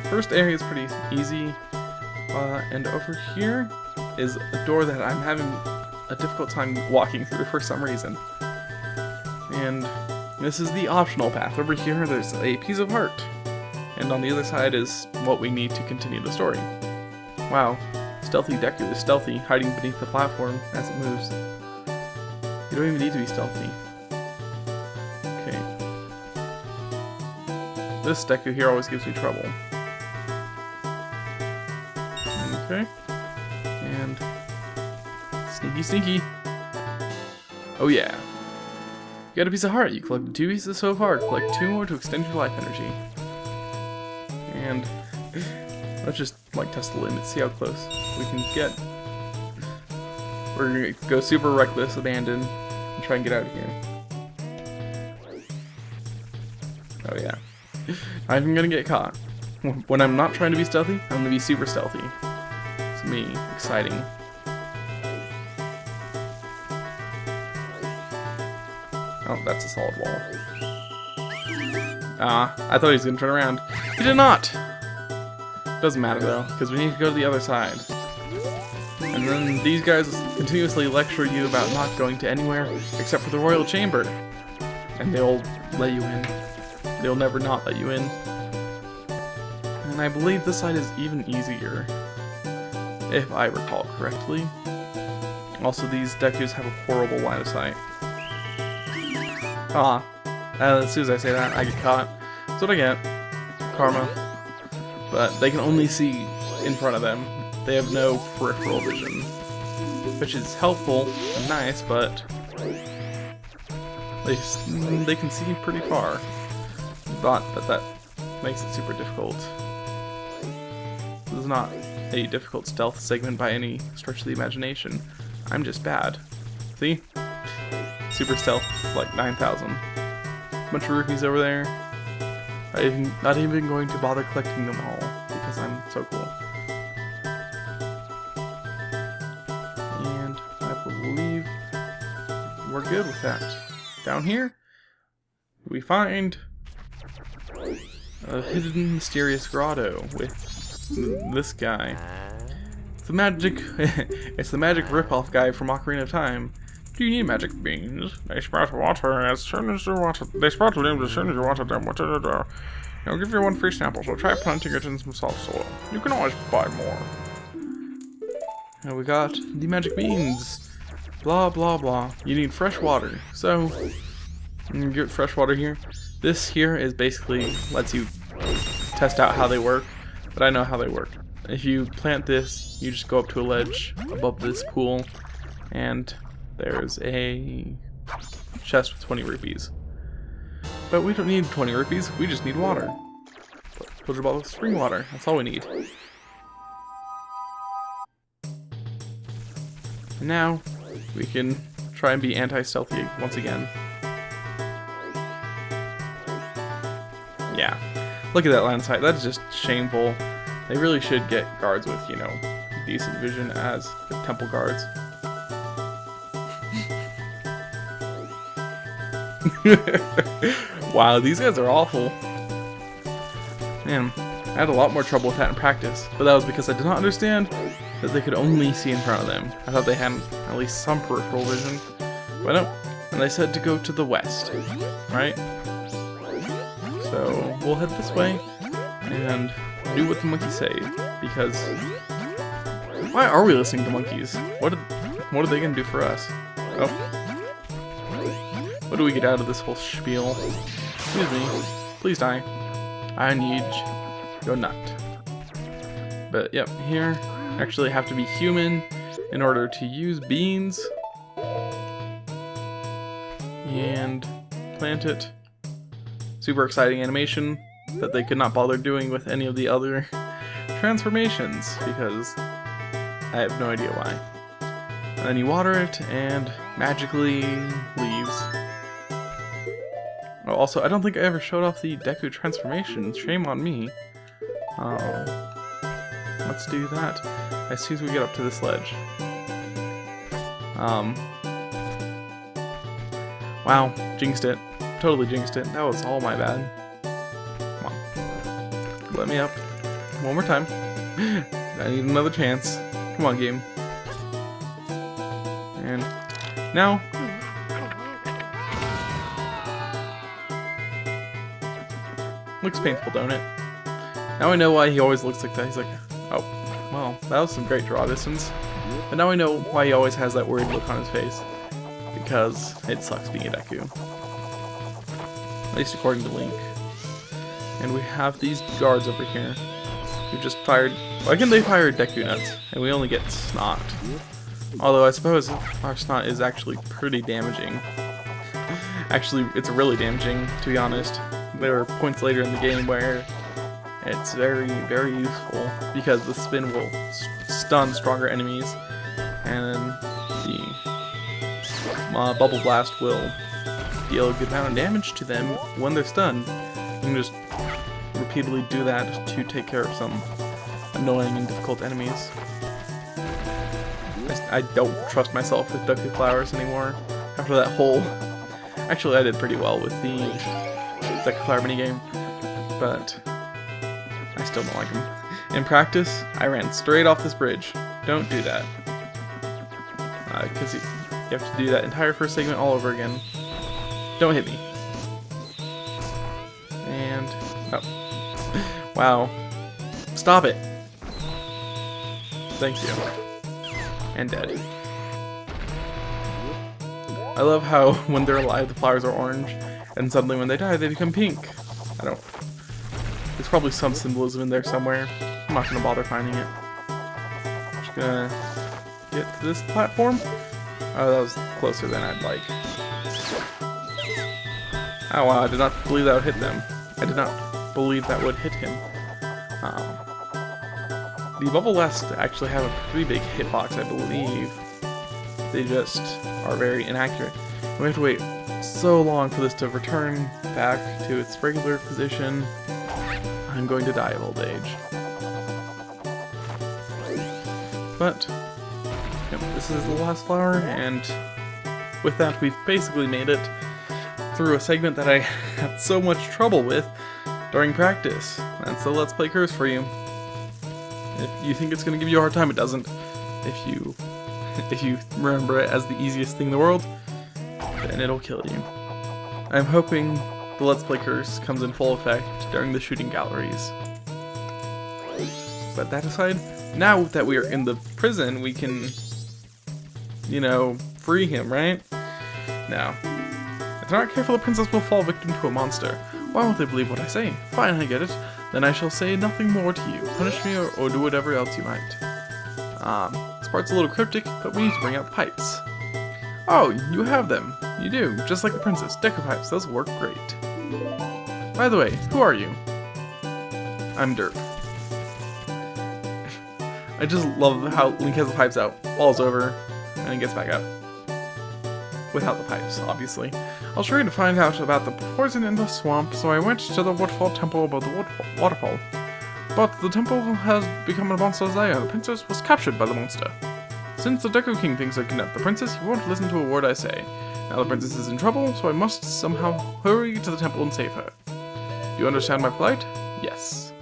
first area is pretty easy, and over here is a door that I'm having a difficult time walking through for some reason. And this is the optional path. Over here there's a piece of heart, and on the other side is what we need to continue the story. Wow, stealthy Deku is stealthy, hiding beneath the platform as it moves. You don't even need to be stealthy. Okay. This Deku here always gives me trouble. Okay. And sneaky sneaky. Oh yeah. You got a piece of heart. You collected 2 pieces so far. Collect 2 more to extend your life energy. And let's just like test the limit, see how close we can get. We're gonna go super reckless, abandon, and try and get out of here. Oh yeah. Not even gonna get caught. When I'm not trying to be stealthy, I'm gonna be super stealthy. It's me, exciting. Oh, that's a solid wall. Ah, I thought he was gonna turn around. He did not! Doesn't matter though, because we need to go to the other side. And then these guys continuously lecture you about not going to anywhere except for the royal chamber. And they'll let you in. They'll never not let you in. And I believe this side is even easier, if I recall correctly. Also, these Dekus have a horrible line of sight. Ah, as soon as I say that, I get caught. That's what I get. Karma. But they can only see in front of them. They have no peripheral vision. Which is helpful and nice, but they can see pretty far. But that makes it super difficult. This is not a difficult stealth segment by any stretch of the imagination. I'm just bad. See? Super stealth, like 9,000. Bunch of rupees over there. I'm not even going to bother collecting them all, because I'm so cool. And I believe we're good with that. Down here, we find a hidden mysterious grotto with this guy. It's the magic ripoff guy from Ocarina of Time. Do you need magic beans? They sprout water as soon as you want it. They sprout leaves as soon as you wanted them. I'll give you 1 free sample, so try planting it in some soft soil. You can always buy more. Now we got the magic beans. Blah blah blah. You need fresh water. So you get fresh water here. This here is basically lets you test out how they work, but I know how they work. If you plant this, you just go up to a ledge above this pool, and there's a chest with 20 rupees. But we don't need 20 rupees, we just need water. Filter bottle of spring water, that's all we need. And now, we can try and be anti-stealthy once again. Yeah, look at that line of sight, that's just shameful. They really should get guards with, you know, decent vision as the temple guards. Wow, these guys are awful. Man, I had a lot more trouble with that in practice, but that was because I did not understand that they could only see in front of them. I thought they had at least some peripheral vision, but no. And they said to go to the west, right? So we'll head this way and do what the monkeys say, because why are we listening to monkeys? What are they gonna do for us? Oh. What do we get out of this whole spiel? Excuse me. Please die. I need your nut. But yep, here actually have to be human in order to use beans and plant it. Super exciting animation that they could not bother doing with any of the other transformations because I have no idea why. And then you water it and magically leaves. Oh, also, I don't think I ever showed off the Deku transformation. Shame on me. Let's do that as soon as we get up to this ledge. Wow, jinxed it. Totally jinxed it. That was all my bad. Come on. Let me up. one more time. I need another chance. Come on, game. And now. Looks painful, don't it? Now I know why he always looks like that. He's like, oh, well, that was some great draw distance. But now I know why he always has that worried look on his face. Because it sucks being a Deku. At least according to Link. And we have these guards over here who just fired. Why can they fire Deku nuts? And we only get snot. Although I suppose our snot is actually pretty damaging. Actually, it's really damaging, to be honest. There are points later in the game where it's very, very useful because the spin will stun stronger enemies, and then the Bubble Blast will deal a good amount of damage to them when they're stunned. You can just repeatedly do that to take care of some annoying and difficult enemies. I don't trust myself with Deku Flowers anymore after that whole... Actually, I did pretty well with the Deku Flower minigame, but I still don't like them. In practice, I ran straight off this bridge. Don't do that. Because you have to do that entire first segment all over again. Don't hit me. And... oh. Wow. Stop it. Thank you. And dead. I love how when they're alive the flowers are orange, and suddenly when they die they become pink. I don't... There's probably some symbolism in there somewhere. I'm not gonna bother finding it. I'm just gonna get to this platform. Oh, that was closer than I'd like. Oh wow, I did not believe that would hit them. I did not believe that would hit him. The Bubble Blast actually have a pretty big hitbox, I believe. They just are very inaccurate. We have to wait so long for this to return back to its regular position. I'm going to die of old age. But, yep, this is the last flower, and with that we've basically made it through a segment that I had so much trouble with during practice. That's the Let's Play curse for you. If you think it's going to give you a hard time, it doesn't. If you remember it as the easiest thing in the world, then it'll kill you. I'm hoping the Let's Play curse comes in full effect during the shooting galleries. But that aside, now that we are in the prison, we can, you know, free him, right? Now, if they're not careful, the princess will fall victim to a monster. Why won't they believe what I say? Fine, I get it. Then I shall say nothing more to you. Punish me or do whatever else you might. This part's a little cryptic, but we need to bring out the pipes. Oh, you have them. You do, just like the princess. Deku pipes, those work great. By the way, who are you? I'm Derp. I just love how Link has the pipes out, falls over, and then gets back up. Without the pipes, obviously. I was trying to find out about the poison in the swamp, so I went to the waterfall temple above the waterfall. But the temple has become a monster's lair. The princess was captured by the monster. Since the Deku King thinks I kidnapped the princess, he won't listen to a word I say. Now the princess is in trouble, so I must somehow hurry to the temple and save her. Do you understand my plight? Yes.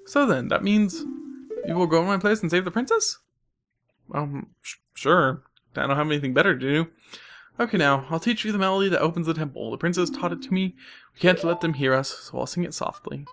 So then, that means you will go in my place and save the princess? Sure. I don't have anything better to do. Okay now, I'll teach you the melody that opens the temple. The princess taught it to me. We can't let them hear us, so I'll sing it softly.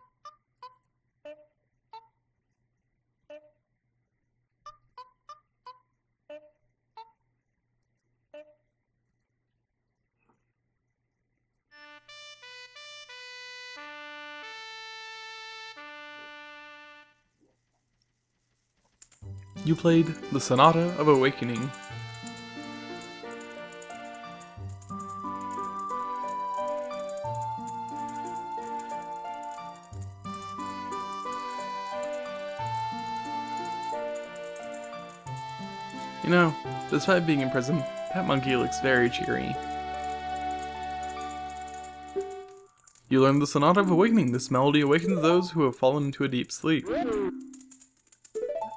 You played the Sonata of Awakening. You know, despite being in prison, that monkey looks very cheery. You learned the Sonata of Awakening. This melody awakens those who have fallen into a deep sleep.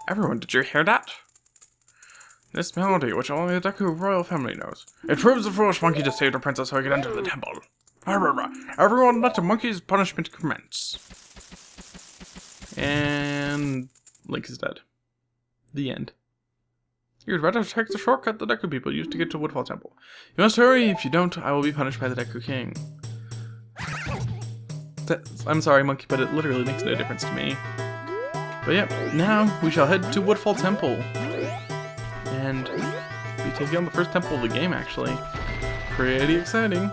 Everyone, did you hear that? This melody, which only the Deku royal family knows. It proves the foolish monkey to save the princess so he can enter the temple. Everyone let the monkey's punishment commence. And Link is dead. The end. You'd better take the shortcut the Deku people used to get to Woodfall Temple. You must hurry. If you don't, I will be punished by the Deku King. I'm sorry, monkey, but it literally makes no difference to me. But yeah, now we shall head to Woodfall Temple. And be taking on the first temple of the game, actually. Pretty exciting.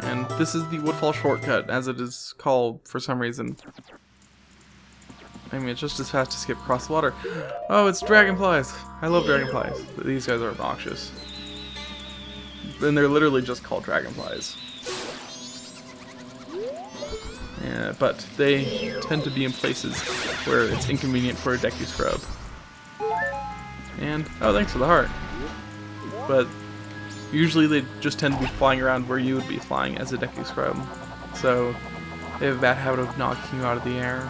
And this is the Woodfall shortcut, as it is called for some reason. I mean, it's just as fast to skip across the water. Oh, it's dragonflies! I love dragonflies. These guys are obnoxious. And they're literally just called dragonflies. Yeah, but they tend to be in places where it's inconvenient for a Deku Scrub. And, oh, thanks for the heart. But usually they just tend to be flying around where you would be flying as a Deku Scrub. So they have a bad habit of knocking you out of the air.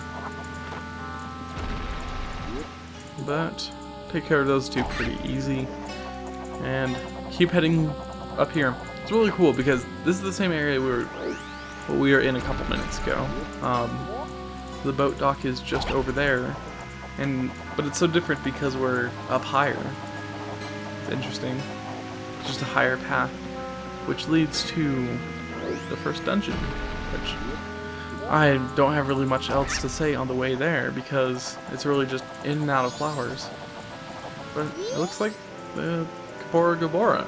But take care of those two pretty easy. And keep heading up here. It's really cool because this is the same area we were in a couple minutes ago. The boat dock is just over there, but it's so different because we're up higher. It's interesting. It's just a higher path, which leads to the first dungeon, which I don't have really much else to say on the way there because it's really just in and out of flowers. But it looks like the Geaarrr.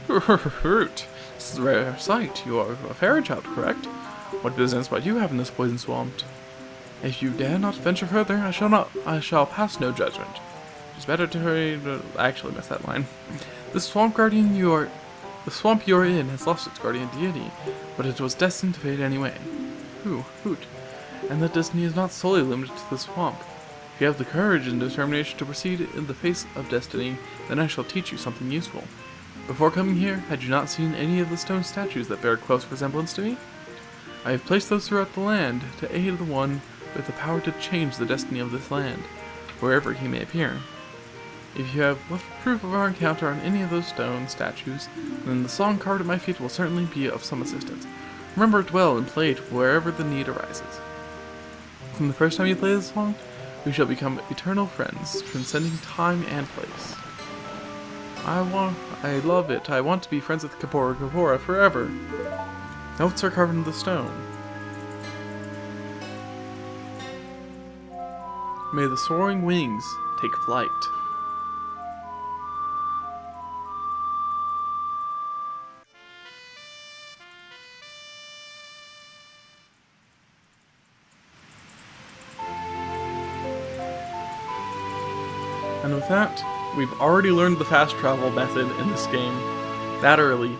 This is a rare sight. You are a fairy child, correct? What business might you have in this poison swamp? If you dare not venture further, I shall pass no judgment. It's better to hurry. I actually missed that line. The swamp you're in has lost its guardian deity, but it was destined to fade anyway. Hoot. And that destiny is not solely limited to the swamp. If you have the courage and determination to proceed in the face of destiny, then I shall teach you something useful. Before coming here, had you not seen any of the stone statues that bear close resemblance to me? I have placed those throughout the land to aid the one with the power to change the destiny of this land, wherever he may appear. If you have left proof of our encounter on any of those stone statues, then the song carved at my feet will certainly be of some assistance. Remember it well and play it wherever the need arises. From the first time you play this song, we shall become eternal friends, transcending time and place. I love it. I want to be friends with Geaarrr forever. Notes are carved into the stone. May the soaring wings take flight. And with that, we've already learned the fast travel method in this game that early.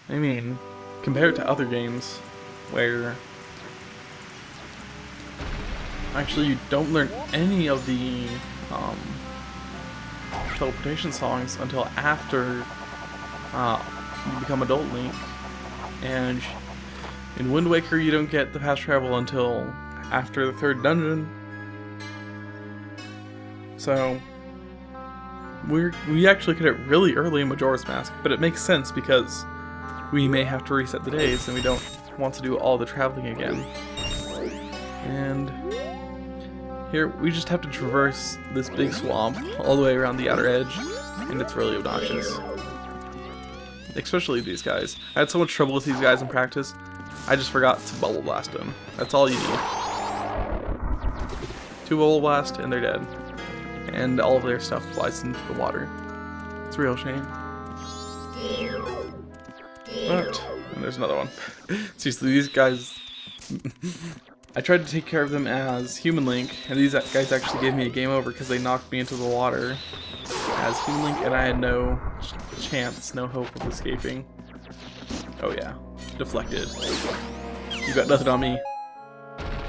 I mean, compared to other games where actually you don't learn any of the teleportation songs until after you become adult Link, and in Wind Waker you don't get the fast travel until after the third dungeon. So we actually get it really early in Majora's Mask, but it makes sense because we may have to reset the days and we don't want to do all the traveling again. And here we just have to traverse this big swamp all the way around the outer edge, and it's really obnoxious. Especially these guys. I had so much trouble with these guys in practice, I just forgot to Bubble Blast them. That's all you need. 2 Bubble Blast and they're dead. And all of their stuff flies into the water. It's a real shame. But, and there's another one. Seriously, these guys... I tried to take care of them as Human Link, and these guys actually gave me a game over because they knocked me into the water as Human Link, and I had no chance, no hope of escaping. Oh yeah. Deflected. You got nothing on me.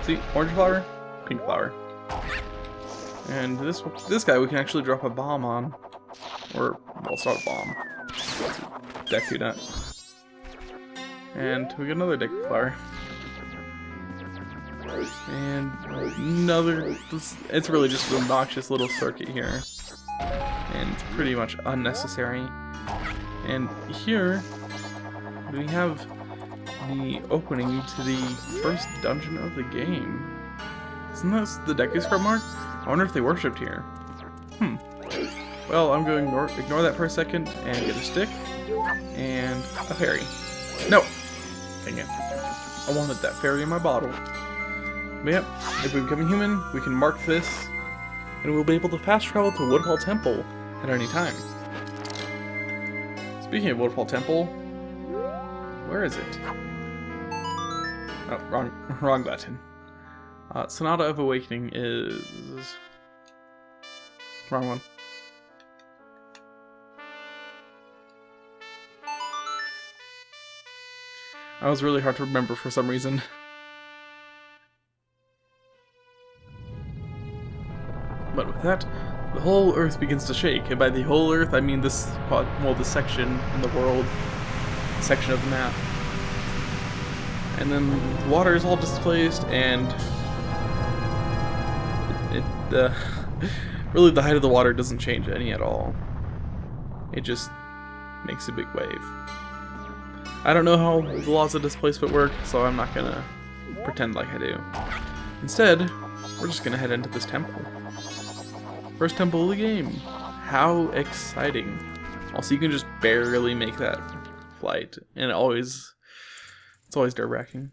See? Orange flower, pink flower. And this guy we can actually drop a bomb on. Or, well, it's not a bomb. It's a Deku Nut. And we get another Deku Flower. And another... It's really just an obnoxious little circuit here. And it's pretty much unnecessary. And here, we have the opening to the first dungeon of the game. Isn't this the Deku Scrub mark? I wonder if they worshipped here. Well, I'm going to ignore that for a second and get a stick and a fairy. No! Dang it. I wanted that fairy in my bottle. But yep, if we become a human, we can mark this, and we'll be able to fast travel to Woodfall Temple at any time. Speaking of Woodfall Temple, where is it? Oh, wrong button. Sonata of Awakening is... wrong one. That was really hard to remember for some reason. But with that, the whole Earth begins to shake, and by the whole Earth I mean this, well, this section in the world, section of the map. And then the water is all displaced, and really the height of the water doesn't change any at all. It just makes a big wave. I don't know how the laws of displacement work, so I'm not gonna pretend like I do. Instead, we're just gonna head into this temple. First temple of the game. How exciting. Also, you can just barely make that flight, and it's always nerve-wracking.